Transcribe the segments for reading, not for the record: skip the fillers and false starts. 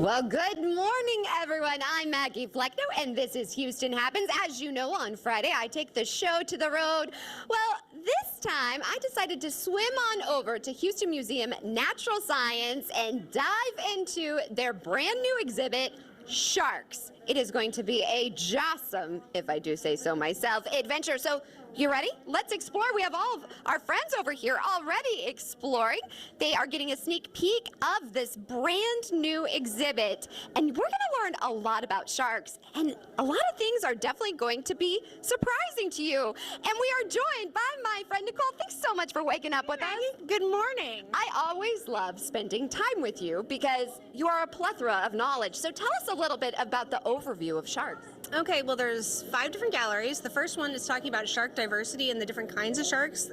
Well, good morning, everyone. I'm Maggie Flecknoe, and this is Houston Happens. As you know, on Friday, I take the show to the road. Well, this time, I decided to swim on over to Houston Museum Natural Science and dive into their brand new exhibit, Sharks. It is going to be a jawsome, if I do say so myself, adventure. So, you ready? Let's explore. We have all of our friends over here already exploring. They are getting a sneak peek of this brand new exhibit. And we're going to learn a lot about sharks. And a lot of things are definitely going to be surprising to you. And we are joined by my friend Nicole. Thanks so much for waking up with us. Good morning. I always love spending time with you because you are a plethora of knowledge. So tell us a little bit about the overview of sharks. Okay, well, there's 5 different galleries. The first one is talking about shark diversity and the different kinds of sharks.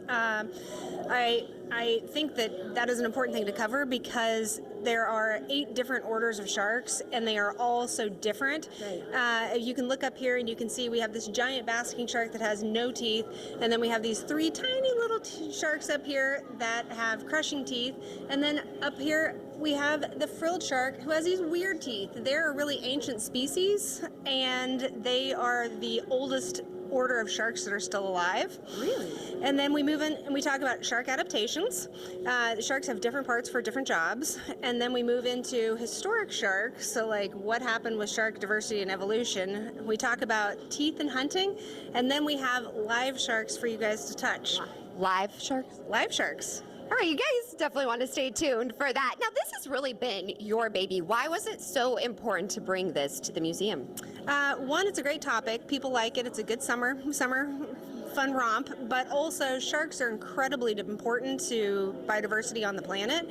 I think that is an important thing to cover because there are 8 different orders of sharks and they are all so different. Right. You can look up here and you can see we have this giant basking shark that has no teeth, and then we have these 3 tiny little sharks up here that have crushing teeth, and then up here we have the frilled shark who has these weird teeth. They're a really ancient species and they are the oldest order of sharks that are still alive. Really? And then we move in and we talk about shark adaptations. The sharks have different parts for different jobs. And then we move into historic sharks, so like what happened with shark diversity and evolution. We talk about teeth and hunting, and then we have live sharks for you guys to touch. Live sharks? Live sharks. All right, you guys definitely want to stay tuned for that. Now, this has really been your baby. Why was it so important to bring this to the museum? One, it's a great topic. People like it. It's a good summer fun romp, but also sharks are incredibly important to biodiversity on the planet.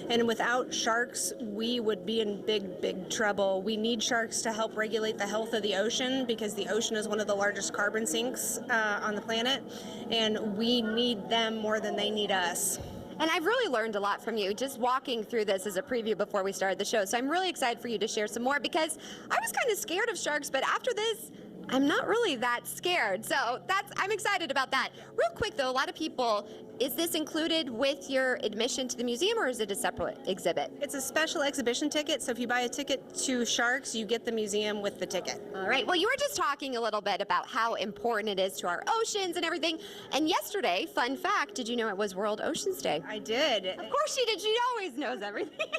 And without sharks, we would be in big trouble. We need sharks to help regulate the health of the ocean because the ocean is one of the largest carbon sinks on the planet, and we need them more than they need us. And I've really learned a lot from you just walking through this as a preview before we started the show. So I'm really excited for you to share some more because I was kind of scared of sharks, but after this, I'm not really that scared. So I'm excited about that. Real quick though, a lot of people, is this included with your admission to the museum or is it a separate exhibit? It's a special exhibition ticket, so if you buy a ticket to Sharks, you get the museum with the ticket. All right, well, you were just talking a little bit about how important it is to our oceans and everything. And yesterday, fun fact, did you know it was World Oceans Day? I did. Of course she did, she always knows everything.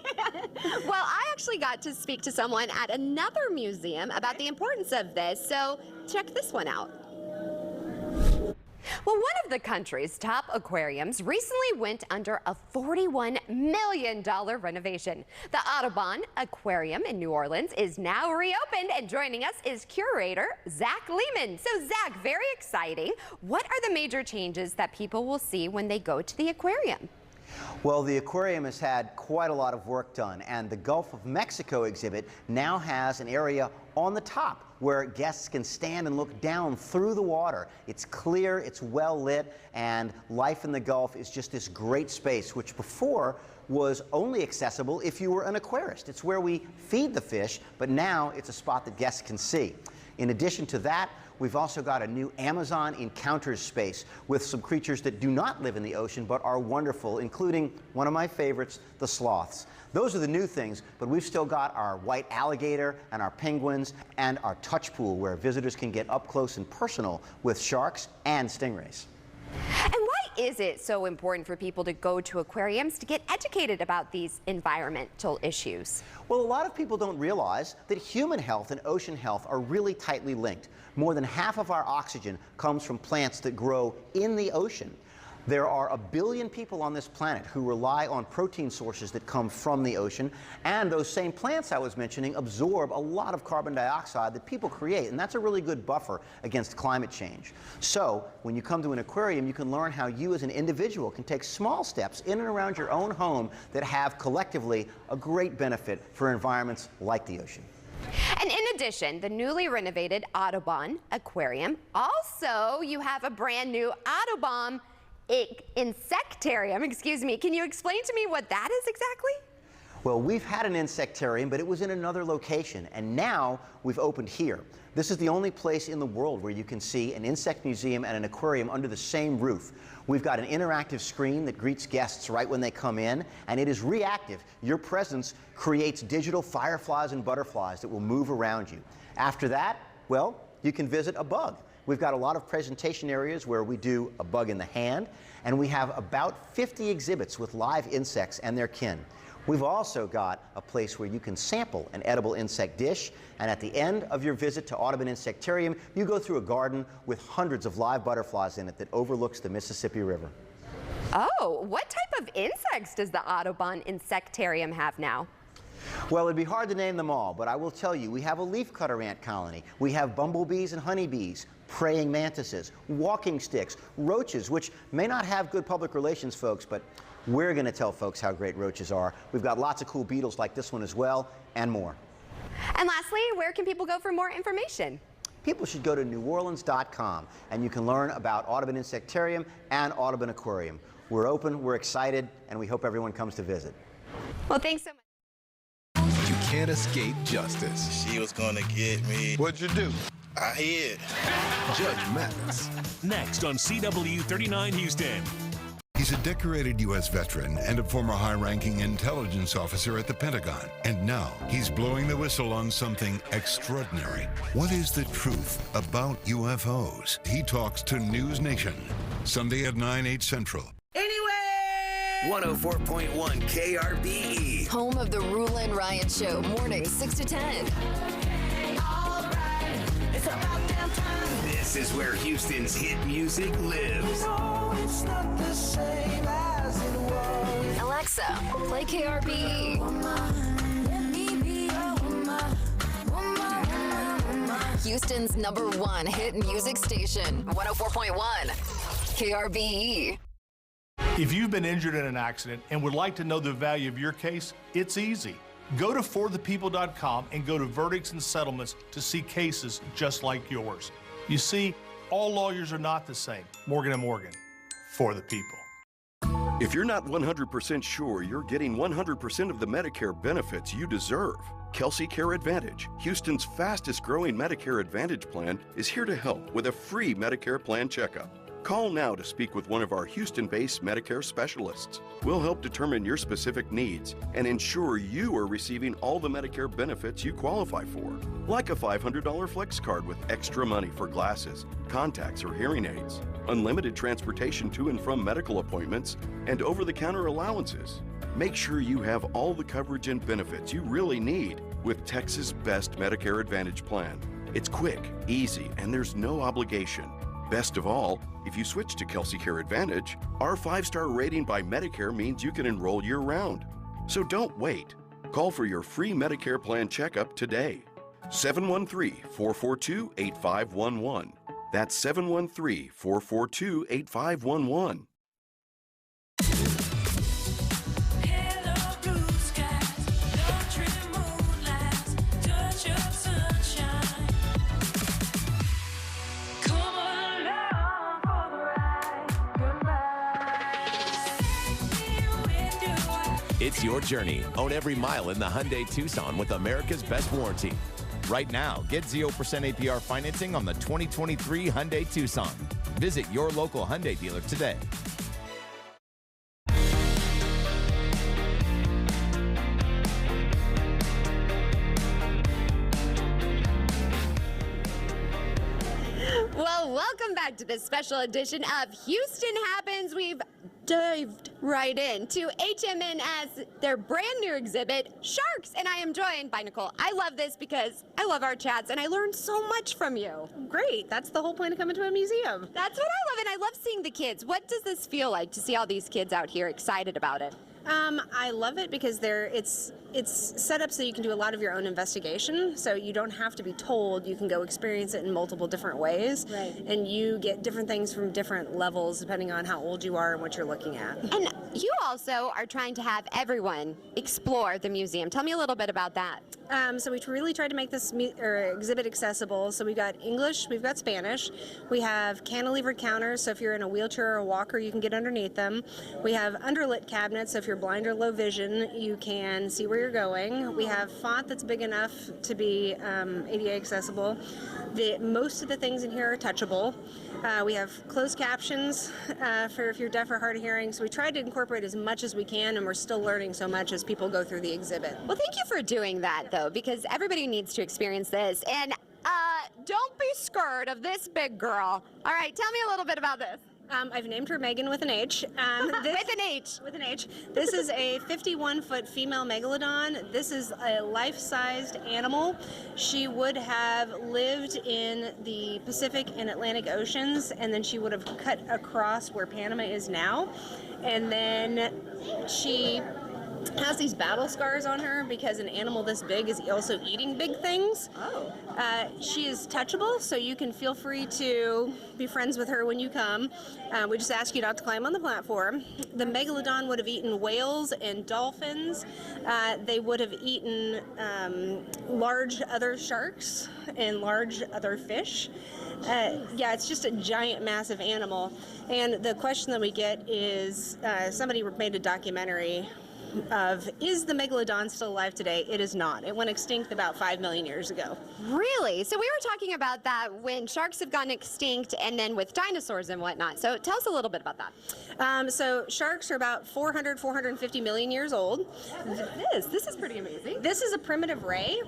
Well, I actually got to speak to someone at another museum about the importance of this, so check this one out. Well, one of the country's top aquariums recently went under a $41 million renovation. The Audubon Aquarium in New Orleans is now reopened, and joining us is curator Zach Lehman. So Zach, very exciting. What are the major changes that people will see when they go to the aquarium? Well, the aquarium has had quite a lot of work done, and the Gulf of Mexico exhibit now has an area on the top where guests can stand and look down through the water. It's clear, it's well lit, and life in the Gulf is just this great space, which before was only accessible if you were an aquarist. It's where we feed the fish, but now it's a spot that guests can see. In addition to that, we've also got a new Amazon Encounters space with some creatures that do not live in the ocean but are wonderful, including one of my favorites, the sloths. Those are the new things, but we've still got our white alligator and our penguins and our touch pool where visitors can get up close and personal with sharks and stingrays. And why is it so important for people to go to aquariums to get educated about these environmental issues? Well, a lot of people don't realize that human health and ocean health are really tightly linked. More than half of our oxygen comes from plants that grow in the ocean. There are 1 billion people on this planet who rely on protein sources that come from the ocean, and those same plants I was mentioning absorb a lot of carbon dioxide that people create, and that's a really good buffer against climate change. So when you come to an aquarium, you can learn how you as an individual can take small steps in and around your own home that have collectively a great benefit for environments like the ocean. And in addition, the newly renovated Audubon Aquarium, also you have a brand new Audubon insectarium, excuse me. Can you explain to me what that is exactly? Well, we've had an insectarium, but it was in another location, and now we've opened here. This is the only place in the world where you can see an insect museum and an aquarium under the same roof. We've got an interactive screen that greets guests right when they come in, and it is reactive. Your presence creates digital fireflies and butterflies that will move around you. After that, well, you can visit a bug. We've got a lot of presentation areas where we do a bug in the hand, and we have about 50 exhibits with live insects and their kin. We've also got a place where you can sample an edible insect dish, and at the end of your visit to Audubon Insectarium, you go through a garden with hundreds of live butterflies in it that overlooks the Mississippi River. Oh, what type of insects does the Audubon Insectarium have now? Well, it'd be hard to name them all, but I will tell you, we have a leafcutter ant colony. We have bumblebees and honeybees, praying mantises, walking sticks, roaches, which may not have good public relations folks, but we're going to tell folks how great roaches are. We've got lots of cool beetles like this one as well, and more. And lastly, where can people go for more information? People should go to neworleans.com, and you can learn about Audubon Insectarium and Audubon Aquarium. We're open, we're excited, and we hope everyone comes to visit. Well, thanks so much. You can't escape justice. She was gonna get me. What'd you do? I hid. Judge Mathis. Next on CW 39 Houston. He's a decorated U.S. veteran and a former high-ranking intelligence officer at the Pentagon. And now he's blowing the whistle on something extraordinary. What is the truth about UFOs? He talks to News Nation. Sunday at 9, 8 Central. 104.1 KRBE. Home of the Rule and Riot Show, mornings 6 to 10. This is where Houston's hit music lives. Alexa, play KRBE. Houston's #1 hit music station, 104.1 KRBE. If you've been injured in an accident and would like to know the value of your case, it's easy. Go to forthepeople.com and go to verdicts and settlements to see cases just like yours. You see, all lawyers are not the same. Morgan & Morgan, for the people. If you're not 100% sure you're getting 100% of the Medicare benefits you deserve, Kelsey Care Advantage, Houston's fastest growing Medicare Advantage plan, is here to help with a free Medicare plan checkup. Call now to speak with one of our Houston-based Medicare specialists. We'll help determine your specific needs and ensure you are receiving all the Medicare benefits you qualify for, like a $500 flex card with extra money for glasses, contacts, or hearing aids, unlimited transportation to and from medical appointments, and over-the-counter allowances. Make sure you have all the coverage and benefits you really need with Texas' best Medicare Advantage plan. It's quick, easy, and there's no obligation. Best of all, if you switch to Kelsey Care Advantage, our 5-star rating by Medicare means you can enroll year-round. So don't wait. Call for your free Medicare plan checkup today. 713-442-8511. That's 713-442-8511. It's your journey. Own every mile in the Hyundai Tucson with America's best warranty. Right now, get 0% APR financing on the 2023 Hyundai Tucson. Visit your local Hyundai dealer today. Well, welcome back to this special edition of Houston Happens. We've dived right into HMN's their brand new exhibit, Sharks, and I am joined by Nicole. I love this because I love our chats and I learned so much from you. Great. That's the whole point of coming to a museum. That's what I love, and I love seeing the kids. What does this feel like to see all these kids out here excited about it? I love it because it's set up so you can do a lot of your own investigation. So you don't have to be told. You can go experience it in multiple different ways. Right. And you get different things from different levels depending on how old you are and what you're looking at. And you also are trying to have everyone explore the museum. Tell me a little bit about that. So we really tried to make this exhibit accessible. So we've got English, we've got Spanish. We have cantilever counters, so if you're in a wheelchair or a walker, you can get underneath them. We have underlit cabinets, so if you're you're blind or low vision, you can see where you're going. We have font that's big enough to be ADA accessible. Most of the things in here are touchable. We have closed captions for if you're deaf or hard of hearing. So we tried to incorporate as much as we can, and we're still learning so much as people go through the exhibit. Well, thank you for doing that, though, because everybody needs to experience this. And don't be scared of this big girl. All right, tell me a little bit about this. I've named her Megan with an H. With an H. With an H. This is a 51-foot female megalodon. This is a life-sized animal. She would have lived in the Pacific and Atlantic Oceans, and then she would have cut across where Panama is now. And then she has these battle scars on her because an animal this big is also eating big things. Oh. She is touchable, so you can feel free to be friends with her when you come. We just ask you not to climb on the platform. The megalodon would have eaten whales and dolphins. They would have eaten large other sharks and large other fish. Yeah, it's just a giant, massive animal. And the question that we get is, somebody made a documentary of, is the megalodon still alive today? It is not. It went extinct about 5 million years ago. Really? So we were talking about that when sharks have gone extinct and then with dinosaurs and whatnot. So tell us a little bit about that. So sharks are about 450 million years old. This is pretty amazing. This is a primitive ray.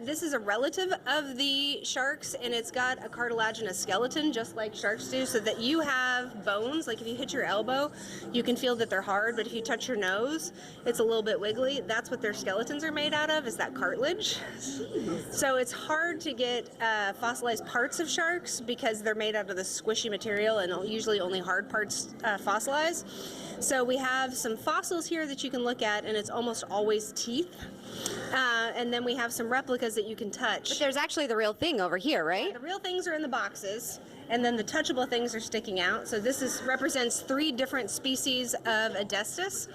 This is a relative of the sharks, and it's got a cartilaginous skeleton just like sharks do, so that you have bones. Like if you hit your elbow, you can feel that they're hard, but if you touch your nose, it's a little bit wiggly. That's what their skeletons are made out of, is that cartilage. Jeez. So it's hard to get fossilized parts of sharks because they're made out of this squishy material, and usually only hard parts fossilize. So we have some fossils here that you can look at, and it's almost always teeth. And then we have some replicas that you can touch. But there's actually the real thing over here, right? The real things are in the boxes, and then the touchable things are sticking out. So this represents 3 different species of Adestus,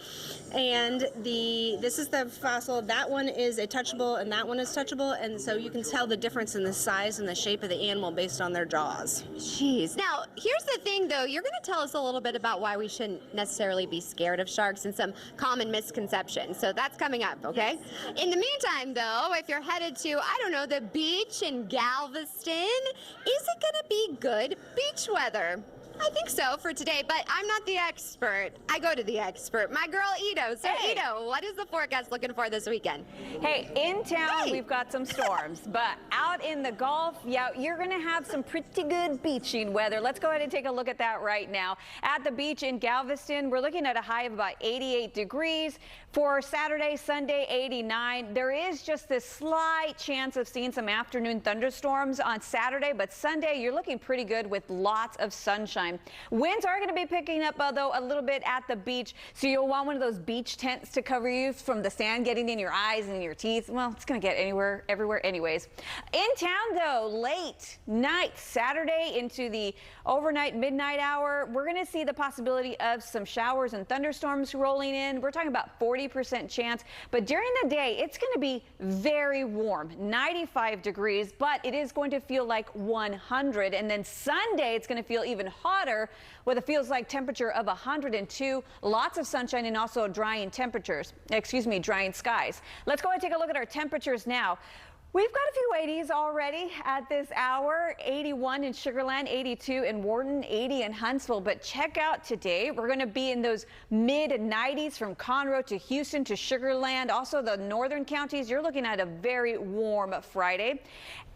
and this is the fossil. That one is a touchable, and that one is touchable, and so you can tell the difference in the size and the shape of the animal based on their jaws. Jeez. Now, here's the thing, though. You're going to tell us a little bit about why we shouldn't necessarily be scared of sharks and some common misconceptions. So that's coming up, okay? Yes. In the meantime, though, if you're headed to, I don't know, the beach in Galveston, is it going to be good beach weather? I think so for today, but I'm not the expert. I go to the expert, my girl Ito. So Hey. Ito, what is the forecast looking for this weekend? Hey, in town we've got some storms, but out in the Gulf, yeah, you're going to have some pretty good beaching weather. Let's go ahead and take a look at that right now. At the beach in Galveston, we're looking at a high of about 88 degrees. For Saturday, Sunday, 89. There is just this slight chance of seeing some afternoon thunderstorms on Saturday, but Sunday, you're looking pretty good with lots of sunshine. Winds are going to be picking up, though, a little bit at the beach, so you'll want one of those beach tents to cover you from the sand getting in your eyes and your teeth. Well, it's going to get everywhere anyways. In town, though, late night Saturday into the overnight midnight hour, we're going to see the possibility of some showers and thunderstorms rolling in. We're talking about 40% chance, but during the day, it's going to be very warm, 95 degrees, but it is going to feel like 100. And then Sunday, it's going to feel even hotter with a feels like temperature of 102. Lots of sunshine and also drying skies. Let's go ahead and take a look at our temperatures now. We've got a few 80s already at this hour. 81 in Sugar Land, 82 in Wharton, 80 in Huntsville. But check out today, we're going to be in those mid-90s from Conroe to Houston to Sugar Land. Also the northern counties, you're looking at a very warm Friday.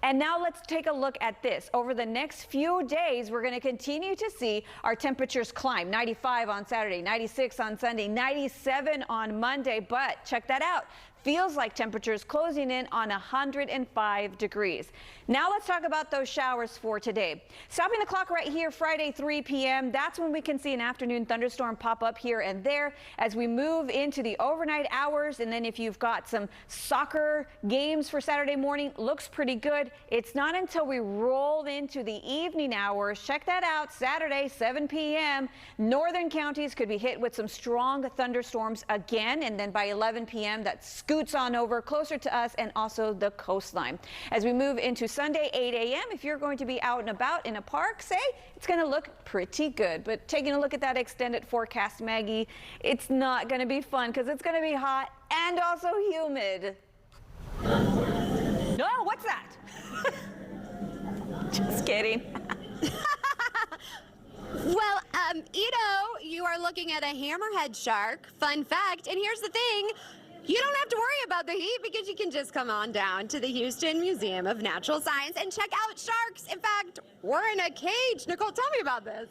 And now let's take a look at this. Over the next few days, we're going to continue to see our temperatures climb. 95 on Saturday, 96 on Sunday, 97 on Monday. But check that out. Feels like temperatures closing in on 105 degrees. Now let's talk about those showers for today. Stopping the clock right here, Friday, 3 p.m. That's when we can see an afternoon thunderstorm pop up here and there as we move into the overnight hours. And then if you've got some soccer games for Saturday morning, looks pretty good. It's not until we roll into the evening hours. Check that out. Saturday, 7 p.m. Northern counties could be hit with some strong thunderstorms again. And then by 11 p.m. that scoots on over closer to us and also the coastline. As we move into Sunday, 8 a.m., if you're going to be out and about in a park, say, it's going to look pretty good. But taking a look at that extended forecast, Maggie, it's not going to be fun because it's going to be hot and also humid. No, what's that? Just kidding. Well, Ito, you are looking at a hammerhead shark. Fun fact, and here's the thing. You don't have to worry about the heat because you can just come on down to the Houston Museum of Natural Science and check out sharks. In fact, we're in a cage. Nicole, tell me about this.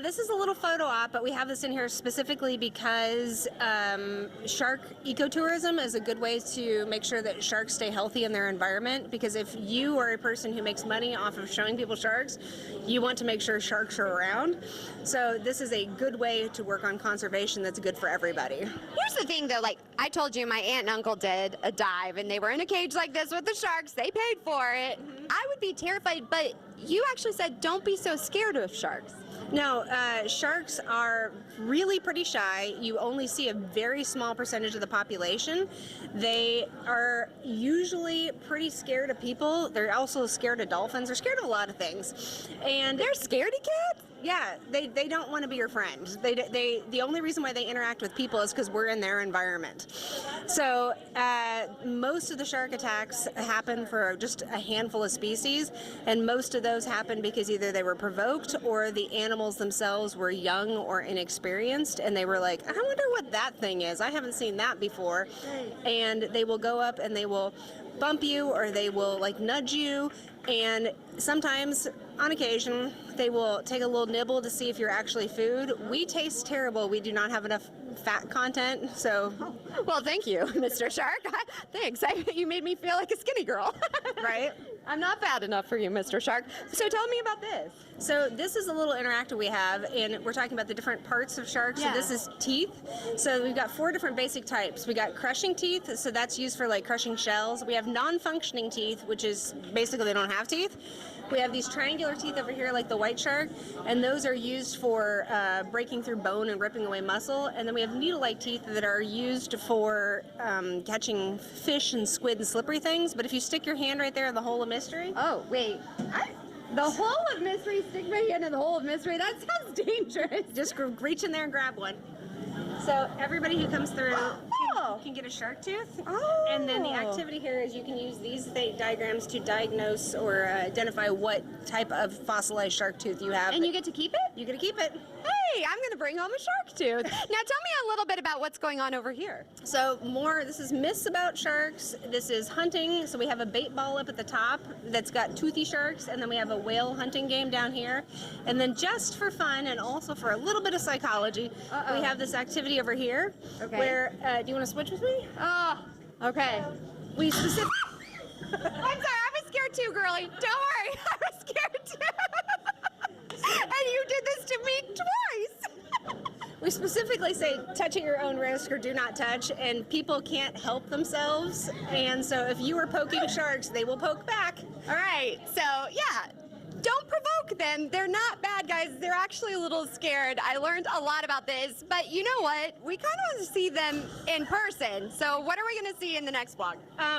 This is a little photo op, but we have this in here specifically because shark ecotourism is a good way to make sure that sharks stay healthy in their environment, because if you are a person who makes money off of showing people sharks, you want to make sure sharks are around. So this is a good way to work on conservation that's good for everybody. Here's the thing, though. Like I told you, my aunt and uncle did a dive, and they were in a cage like this with the sharks. They paid for it. I would be terrified, but you actually said don't be so scared of sharks. No, sharks are really pretty shy. You only see a very small percentage of the population. They are usually pretty scared of people. They're also scared of dolphins. They're scared of a lot of things. And they're scaredy cats? Yeah, they don't want to be your friend. The only reason why they interact with people is because we're in their environment. So most of the shark attacks happen for just a handful of species, and most of those happen because either they were provoked or the animals themselves were young or inexperienced, and they were like, I wonder what that thing is. I haven't seen that before. And they will go up and they will bump you, or they will like nudge you, and sometimes on occasion they will take a little nibble to see if you're actually food. We taste terrible. We do not have enough fat content, so. Well, thank you, Mr. Shark. Thanks. You made me feel like a skinny girl. Right? I'm not fat enough for you, Mr. Shark. So tell me about this. So this is a little interactive we have, and we're talking about the different parts of sharks. Yeah. So this is teeth. So we've got 4 different basic types. We got crushing teeth, so that's used for like crushing shells. We have non-functioning teeth, which is basically they don't have teeth. We have these triangular teeth over here like the white shark, and those are used for breaking through bone and ripping away muscle. And then we have needle-like teeth that are used for catching fish and squid and slippery things. But if you stick your hand right there in the hole of mystery. Oh, wait. The hole of mystery, stick my hand in the hole of mystery. That sounds dangerous. Just reach in there and grab one. So everybody who comes through can get a shark tooth. Oh. And then the activity here is you can use these diagrams to diagnose or identify what type of fossilized shark tooth you have. And you get to keep it? You get to keep it. Hey, I'm going to bring home a shark tooth. Now tell me a little bit about what's going on over here. So this is myths about sharks. This is hunting. So we have a bait ball up at the top that's got toothy sharks, and then we have a whale hunting game down here. And then just for fun and also for a little bit of psychology, we have this activity over here. Okay. Where, do you want to switch with me? Oh, okay. We specifically... I'm sorry, I was scared too, girlie. Don't worry, I was scared too. And you did this to me twice. We specifically say touch at your own risk or do not touch, and people can't help themselves. And so if you are poking sharks, they will poke back. All right, so yeah. Don't provoke them. They're not bad guys. They're actually a little scared. I learned a lot about this, but you know what? We kind of want to see them in person. So what are we going to see in the next vlog?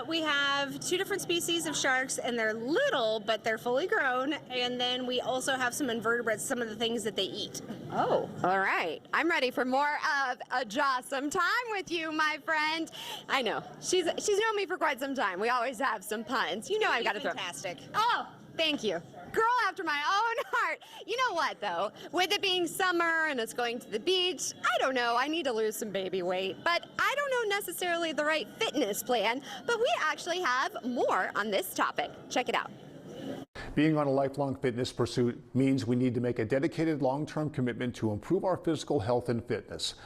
We have 2 different species of sharks, and they're little, but they're fully grown. And then we also have some invertebrates, some of the things that they eat. Oh, all right. I'm ready for more of a jawsome time with you, my friend. I know. She's known me for quite some time. We always have some puns. You know I've got to throw. Fantastic. Oh, thank you. Girl after my own heart. You know what, though? With it being summer and us going to the beach, I don't know. I need to lose some baby weight. But I don't know necessarily the right fitness plan. But we actually have more on this topic. Check it out. Being on a lifelong fitness pursuit means we need to make a dedicated long-term commitment to improve our physical health and fitness.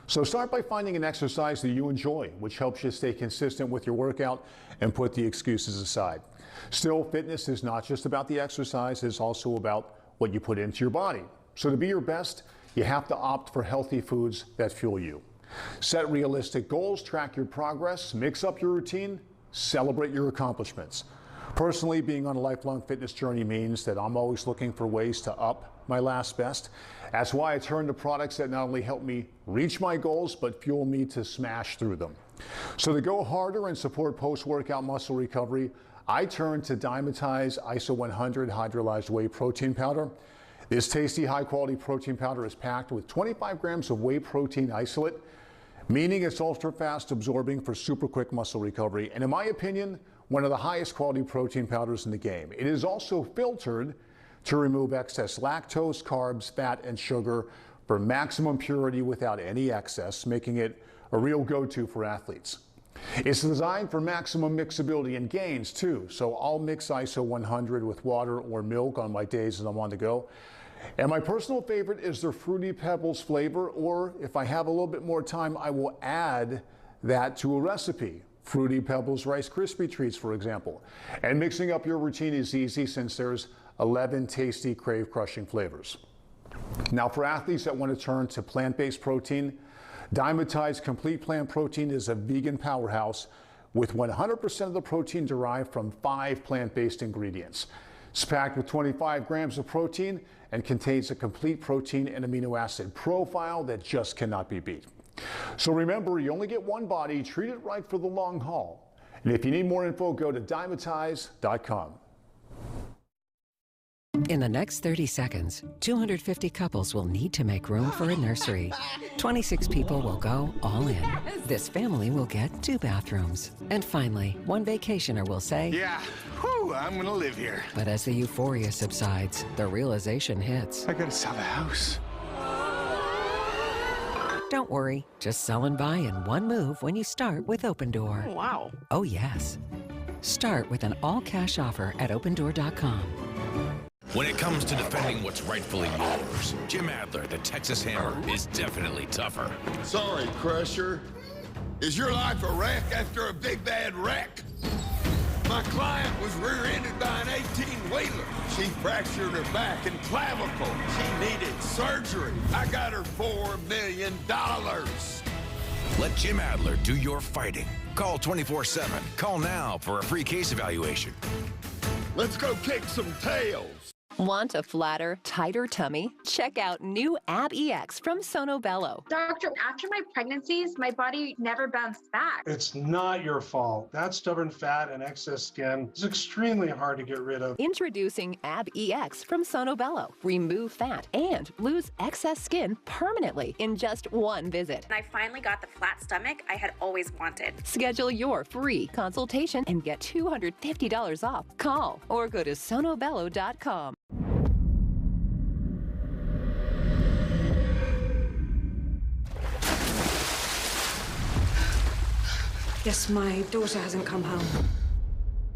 So start by finding an exercise that you enjoy, which helps you stay consistent with your workout and put the excuses aside. Still, fitness is not just about the exercise, it's also about what you put into your body. So to be your best, you have to opt for healthy foods that fuel you. Set realistic goals, track your progress, mix up your routine, celebrate your accomplishments. Personally, being on a lifelong fitness journey means that I'm always looking for ways to up my last best. That's why I turn to products that not only help me reach my goals, but fuel me to smash through them. So to go harder and support post-workout muscle recovery, I turn to Dymatize ISO 100 hydrolyzed whey protein powder. This tasty, high-quality protein powder is packed with 25 grams of whey protein isolate, meaning it's ultra-fast absorbing for super quick muscle recovery, and in my opinion, one of the highest quality protein powders in the game. It is also filtered to remove excess lactose, carbs, fat, and sugar for maximum purity without any excess, making it a real go-to for athletes. It's designed for maximum mixability and gains too, so I'll mix ISO 100 with water or milk on my days that I'm on the go. And my personal favorite is their Fruity Pebbles flavor, or if I have a little bit more time, I will add that to a recipe. Fruity Pebbles Rice Krispie Treats, for example. And mixing up your routine is easy since there's 11 tasty, crave-crushing flavors. Now for athletes that want to turn to plant-based protein, Dymatize Complete Plant Protein is a vegan powerhouse with 100% of the protein derived from 5 plant-based ingredients. It's packed with 25 grams of protein and contains a complete protein and amino acid profile that just cannot be beat. So remember, you only get one body, treat it right for the long haul. And if you need more info, go to dymatize.com. In the next 30 seconds, 250 couples will need to make room for a nursery. 26 people will go all in. This family will get 2 bathrooms. And finally, one vacationer will say, "Yeah, whew, I'm gonna live here." But as the euphoria subsides, the realization hits. I gotta sell the house. Don't worry, just sell and buy in one move when you start with Open Door. Oh, wow. Oh yes. Start with an all-cash offer at opendoor.com. When it comes to defending what's rightfully yours, Jim Adler, the Texas Hammer, is definitely tougher. Sorry, Crusher. Is your life a wreck after a big bad wreck? My client was rear-ended by an 18-wheeler. She fractured her back and clavicle. She needed surgery. I got her $4 million. Let Jim Adler do your fighting. Call 24/7. Call now for a free case evaluation. Let's go kick some tails. Want a flatter, tighter tummy? Check out new Ab EX from Sono Bello. Doctor, after my pregnancies, my body never bounced back. It's not your fault. That stubborn fat and excess skin is extremely hard to get rid of. Introducing Ab EX from Sono Bello. Remove fat and lose excess skin permanently in just one visit. And I finally got the flat stomach I had always wanted. Schedule your free consultation and get $250 off. Call or go to sonobello.com. Yes, my daughter hasn't come home.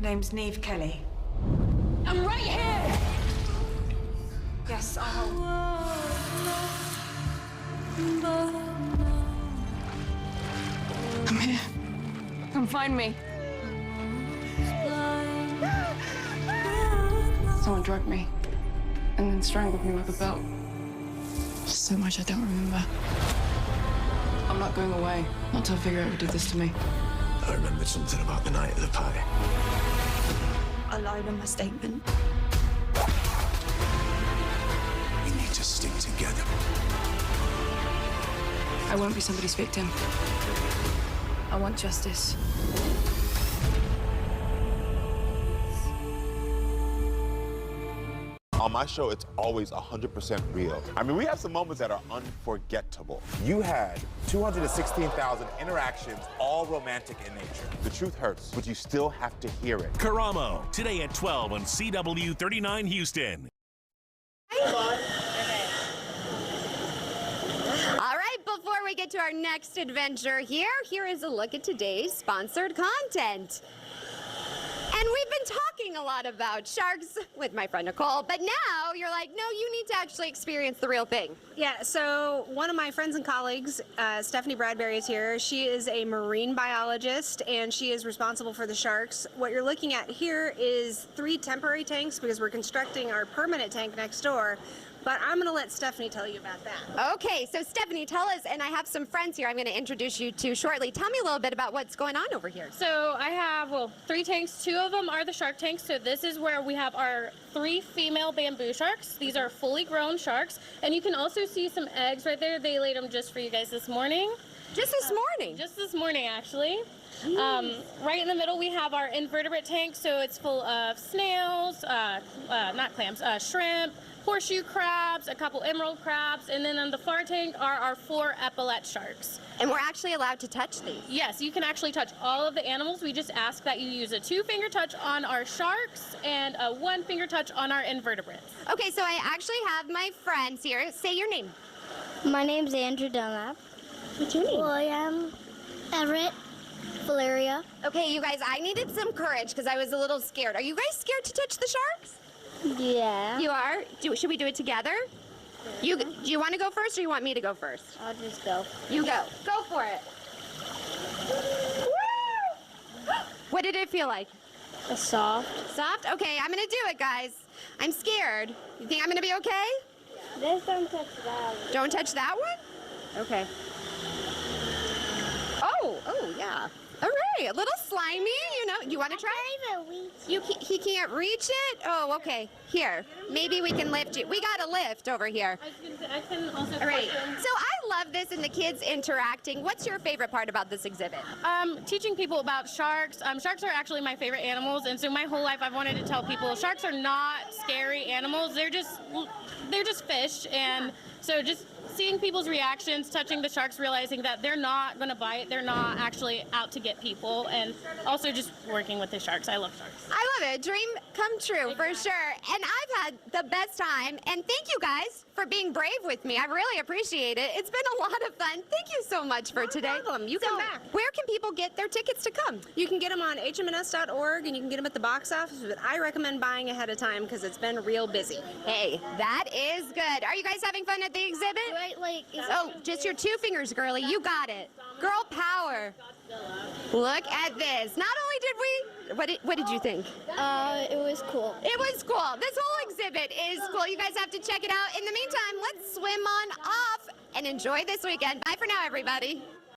Name's Neve Kelly. I'm right here! Yes, I'll... Come here. Come find me. Someone drugged me and then strangled me with a belt. So much I don't remember. I'm not going away. Not till I figure out who did this to me. I remembered something about the night of the party. I lied on my statement. We need to stick together. I won't be somebody's victim. I want justice. On my show, it's always 100% real. I mean, we have some moments that are unforgettable. You had 216,000 interactions, all romantic in nature. The truth hurts, but you still have to hear it. Karamo, today at 12 on CW 39 Houston. All right, before we get to our next adventure here is a look at today's sponsored content. And we've been talking a lot about sharks with my friend Nicole, but now you're like, no, you need to actually experience the real thing. Yeah, so one of my friends and colleagues, Stephanie Bradbury, is here. She is a marine biologist, and she is responsible for the sharks. What you're looking at here is 3 temporary tanks because we're constructing our permanent tank next door. But I'm going to let Stephanie tell you about that. Okay, so Stephanie, tell us, and I have some friends here I'm going to introduce you to shortly. Tell me a little bit about what's going on over here. So I have, 3 tanks. 2 of them are the shark tanks. So this is where we have our 3 female bamboo sharks. These are fully grown sharks. And you can also see some eggs right there. They laid them just for you guys this morning. Just this morning? Just this morning, actually. Right in the middle, we have our invertebrate tank, so it's full of snails, not clams, shrimp, horseshoe crabs, a couple emerald crabs, and then on the far tank are our 4 epaulet sharks. And we're actually allowed to touch these? Yes, you can actually touch all of the animals. We just ask that you use a 2-finger touch on our sharks and a 1-finger touch on our invertebrates. Okay, so I actually have my friends here. Say your name. My name's Andrew Dunlap. What's your name? William Everett. Valeria. Okay, you guys, I needed some courage because I was a little scared. Are you guys scared to touch the sharks? Yeah. You are? Should we do it together? Do you want to go first or you want me to go first? I'll just go. You go. Go for it. Woo! What did it feel like? Soft. Soft? Okay, I'm going to do it, guys. I'm scared. You think I'm going to be okay? Just don't touch that one. Don't touch that one? Okay. Oh, yeah. All right, a little slimy, you know. You want to try? He can't reach it? Oh, okay. Here, maybe we can lift you. We got a lift over here. I can also All right. So I love this and the kids interacting. What's your favorite part about this exhibit? Teaching people about sharks. Sharks are actually my favorite animals, and so my whole life I've wanted to tell people sharks are not scary animals. They're just fish, and so just seeing people's reactions, touching the sharks, realizing that they're not going to bite, they're not actually out to get people, and also just working with the sharks. I love sharks. I love it. Dream come true, for sure. And I've had the best time. And thank you guys for being brave with me. I really appreciate it. It's been a lot of fun. Thank you so much for today. No problem. You come back. Where can people get their tickets to come? You can get them on hmns.org and you can get them at the box office, but I recommend buying ahead of time because it's been real busy. Hey, that is good. Are you guys having fun at the exhibit? Oh, just your 2 fingers, girlie. You got it. Girl power. Look at this. Not only did we... What did you think? It was cool. It was cool. This whole exhibit is cool. You guys have to check it out. In the meantime, let's swim on off and enjoy this weekend. Bye for now, everybody.